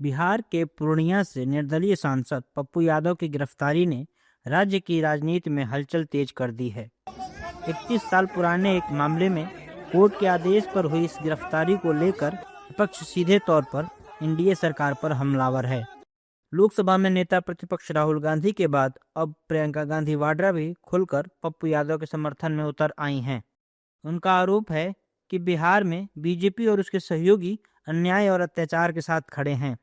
बिहार के पूर्णिया से निर्दलीय सांसद पप्पू यादव की गिरफ्तारी ने राज्य की राजनीति में हलचल तेज कर दी है। 31 साल पुराने एक मामले में कोर्ट के आदेश पर हुई इस गिरफ्तारी को लेकर विपक्ष सीधे तौर पर एनडीए सरकार पर हमलावर है। लोकसभा में नेता प्रतिपक्ष राहुल गांधी के बाद अब प्रियंका गांधी वाड्रा भी खुलकर पप्पू यादव के समर्थन में उतर आई हैं। उनका आरोप है कि बिहार में बीजेपी और उसके सहयोगी अन्याय और अत्याचार के साथ खड़े हैं।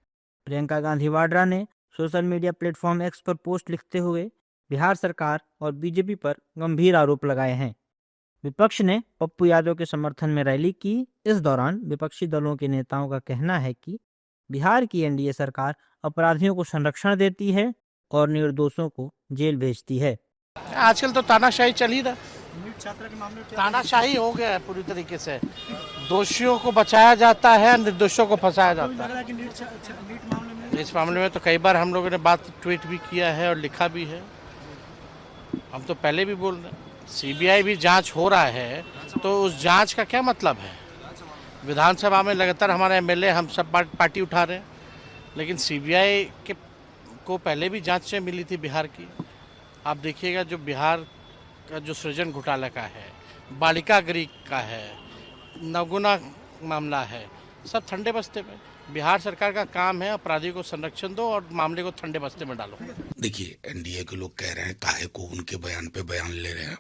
प्रियंका गांधी वाड्रा ने सोशल मीडिया प्लेटफॉर्म एक्स पर पोस्ट लिखते हुए बिहार सरकार और बीजेपी पर गंभीर आरोप लगाए हैं। विपक्ष ने पप्पू यादव के समर्थन में रैली की। इस दौरान विपक्षी दलों के नेताओं का कहना है कि बिहार की एनडीए सरकार अपराधियों को संरक्षण देती है और निर्दोषों को जेल भेजती है। आजकल तो तानाशाही चल ही रहा, तानाशाही हो गया है पूरी तरीके से। दोषियों को बचाया जाता है, निर्दोषों को फंसाया जाता है। इस मामले में तो कई बार हम लोगों ने बात ट्वीट भी किया है और लिखा भी है। हम तो पहले भी बोल रहे हैं, सीबीआई भी जांच हो रहा है, तो उस जांच का क्या मतलब है? विधानसभा में लगातार हमारे एमएलए हम सब पार्टी उठा रहे हैं, लेकिन सीबीआई के को पहले भी जांचें मिली थी बिहार की। आप देखिएगा जो बिहार का जो सृजन घोटाला का है, बालिका गृह का है, नवगुना मामला है, सब ठंडे बस्ते में। बिहार सरकार का काम है अपराधियों को संरक्षण दो और मामले को ठंडे बस्ते में डालो। देखिए, एनडीए के लोग कह रहे हैं काहे को उनके बयान पे बयान ले रहे हैं।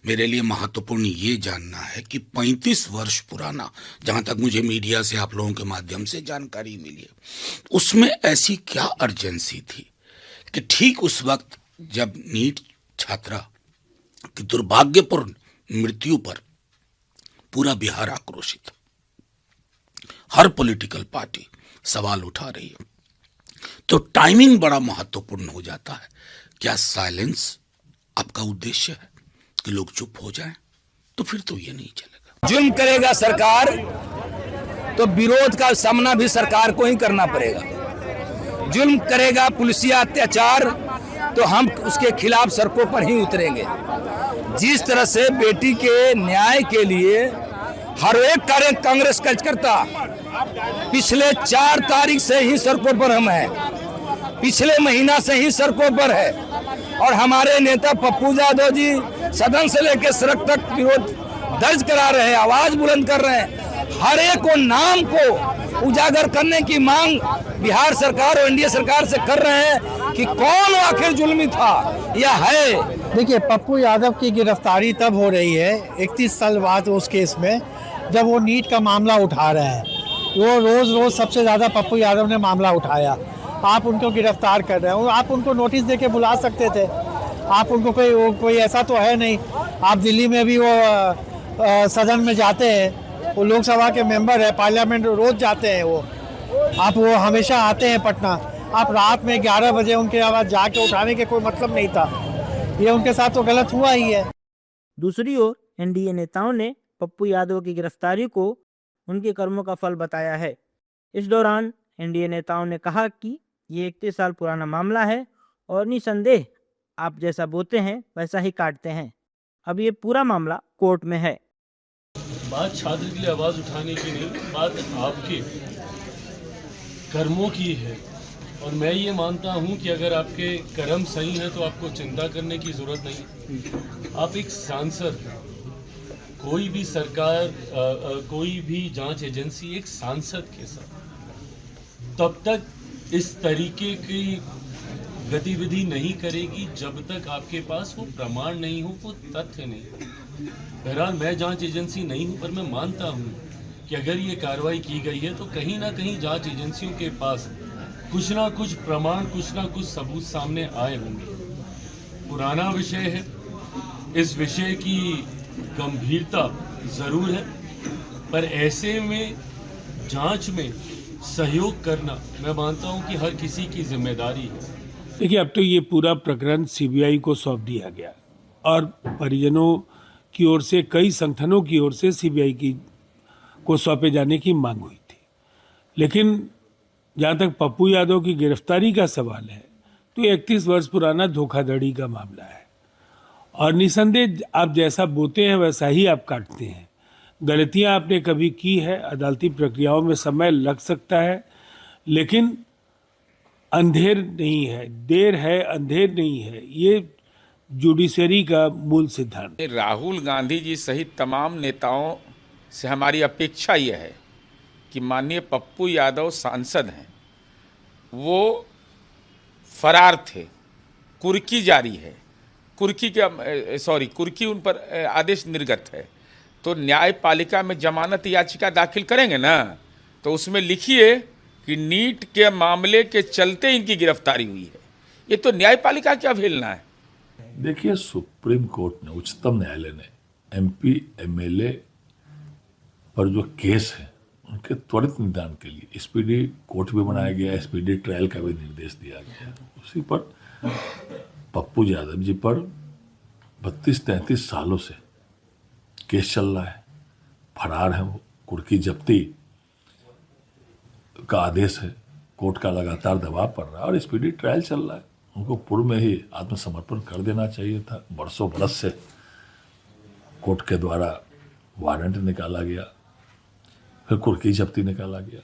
मेरे लिए महत्वपूर्ण ये जानना है कि 35 वर्ष पुराना, जहां तक मुझे मीडिया से आप लोगों के माध्यम से जानकारी मिली है, उसमें ऐसी क्या अर्जेंसी थी कि ठीक उस वक्त जब नीट छात्रा की दुर्भाग्यपूर्ण मृत्यु पर पूरा बिहार आक्रोशित, हर पॉलिटिकल पार्टी सवाल उठा रही है, तो टाइमिंग बड़ा महत्वपूर्ण हो जाता है। क्या साइलेंस आपका उद्देश्य है कि लोग चुप हो जाएं? तो फिर तो ये नहीं चलेगा। जुल्म करेगा सरकार तो विरोध का सामना भी सरकार को ही करना पड़ेगा। जुल्म करेगा पुलिसिया अत्याचार तो हम उसके खिलाफ सड़कों पर ही उतरेंगे। जिस तरह से बेटी के न्याय के लिए हर एक कार्य कांग्रेस कार्यकर्ता पिछले 4 तारीख से ही सड़कों पर हम हैं, पिछले महीना से ही सड़कों पर है, और हमारे नेता पप्पू यादव जी सदन से लेकर सड़क तक विरोध दर्ज करा रहे हैं, आवाज बुलंद कर रहे हैं। हर एक को नाम को उजागर करने की मांग बिहार सरकार और एनडीए सरकार से कर रहे हैं कि कौन आखिर जुल्मी था या है। देखिए, पप्पू यादव की गिरफ्तारी तब हो रही है 31 साल बाद उस केस में, जब वो नीट का मामला उठा रहे हैं। वो रोज सबसे ज़्यादा पप्पू यादव ने मामला उठाया। आप उनको गिरफ्तार कर रहे हैं, आप उनको नोटिस देके बुला सकते थे। आप उनको कोई ऐसा तो है नहीं। आप दिल्ली में भी वो सदन में जाते हैं, वो लोकसभा के मेंबर है, पार्लियामेंट रोज जाते हैं वो हमेशा आते हैं पटना। आप रात में 11 बजे उनके आवाज़ जाके उठाने के कोई मतलब नहीं था। ये उनके साथ तो गलत हुआ ही है। दूसरी ओर एनडीए नेताओं ने पप्पू यादव की गिरफ्तारी को उनके कर्मों का फल बताया है। इस दौरान एनडीए नेताओं ने कहा कि ये 31 साल पुराना मामला है और निसंदेह आप जैसा बोते हैं वैसा ही काटते हैं। अब ये पूरा मामला कोर्ट में है। बात छात्र के लिए आवाज उठाने की नहीं, बात आपके कर्मों की है। और मैं ये मानता हूँ कि अगर आपके कर्म सही हैं तो आपको चिंता करने की जरूरत नहीं। आप एक सांसद हैं, कोई भी सरकार कोई भी जांच एजेंसी एक सांसद के साथ तब तक इस तरीके की गतिविधि नहीं करेगी जब तक आपके पास वो प्रमाण नहीं हो, वो तथ्य नहीं हो। बहरहाल मैं जांच एजेंसी नहीं हूं, पर मैं मानता हूं कि अगर ये कार्रवाई की गई है तो कहीं ना कहीं जांच एजेंसियों के पास कुछ ना कुछ प्रमाण, कुछ ना कुछ सबूत सामने आए होंगे। पुराना विषय है, इस विषय की गंभीरता जरूर है, पर ऐसे में जांच में सहयोग करना मैं मानता हूं कि हर किसी की जिम्मेदारी है। देखिए, अब तो ये पूरा प्रकरण सीबीआई को सौंप दिया गया और परिजनों की ओर से, कई संगठनों की ओर से सीबीआई को सौंपे जाने की मांग हुई थी। लेकिन जहाँ तक पप्पू यादव की गिरफ्तारी का सवाल है तो 31 वर्ष पुराना धोखाधड़ी का मामला है और निसंदेह आप जैसा बोते हैं वैसा ही आप काटते हैं। गलतियां आपने कभी की है, अदालती प्रक्रियाओं में समय लग सकता है, लेकिन अंधेर नहीं है, देर है अंधेर नहीं है, ये जुडिशरी का मूल सिद्धांत। राहुल गांधी जी सहित तमाम नेताओं से हमारी अपेक्षा यह है कि माननीय पप्पू यादव सांसद हैं, वो फरार थे, कुर्की जारी है, कुर्की उन पर आदेश निर्गत है, तो न्यायपालिका में जमानत याचिका दाखिल करेंगे ना, तो उसमें लिखिए कि नीट के मामले के चलते इनकी गिरफ्तारी हुई है। ये तो न्यायपालिका की अवहेलना है। देखिए, सुप्रीम कोर्ट ने, उच्चतम न्यायालय ने एमपी एमएलए पर जो केस है उनके त्वरित निदान के लिए स्पीडी कोर्ट भी बनाया गया, स्पीडी ट्रायल का भी निर्देश दिया गया। उसी पर पप्पू यादव जी पर 32-33 सालों से केस चल रहा है, फरार है वो, कुर्की जब्ती का आदेश है, कोर्ट का लगातार दबाव पड़ रहा है और स्पीडी ट्रायल चल रहा है। उनको पूर्व में ही आत्मसमर्पण कर देना चाहिए था। बरसों बरस से कोर्ट के द्वारा वारंट निकाला गया, फिर कुर्की जब्ती निकाला गया।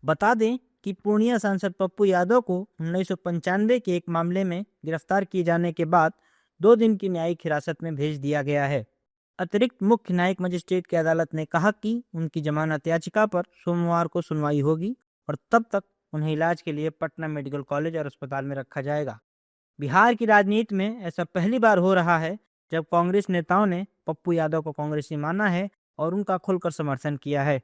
बता दें कि पूर्णिया सांसद पप्पू यादव को 1995 के एक मामले में गिरफ्तार किए जाने के बाद 2 दिन की न्यायिक हिरासत में भेज दिया गया है। अतिरिक्त मुख्य न्यायिक मजिस्ट्रेट की अदालत ने कहा कि उनकी जमानत याचिका पर सोमवार को सुनवाई होगी और तब तक उन्हें इलाज के लिए पटना मेडिकल कॉलेज और अस्पताल में रखा जाएगा। बिहार की राजनीति में ऐसा पहली बार हो रहा है जब कांग्रेस नेताओं ने पप्पू यादव को कांग्रेसी माना है और उनका खुलकर समर्थन किया है।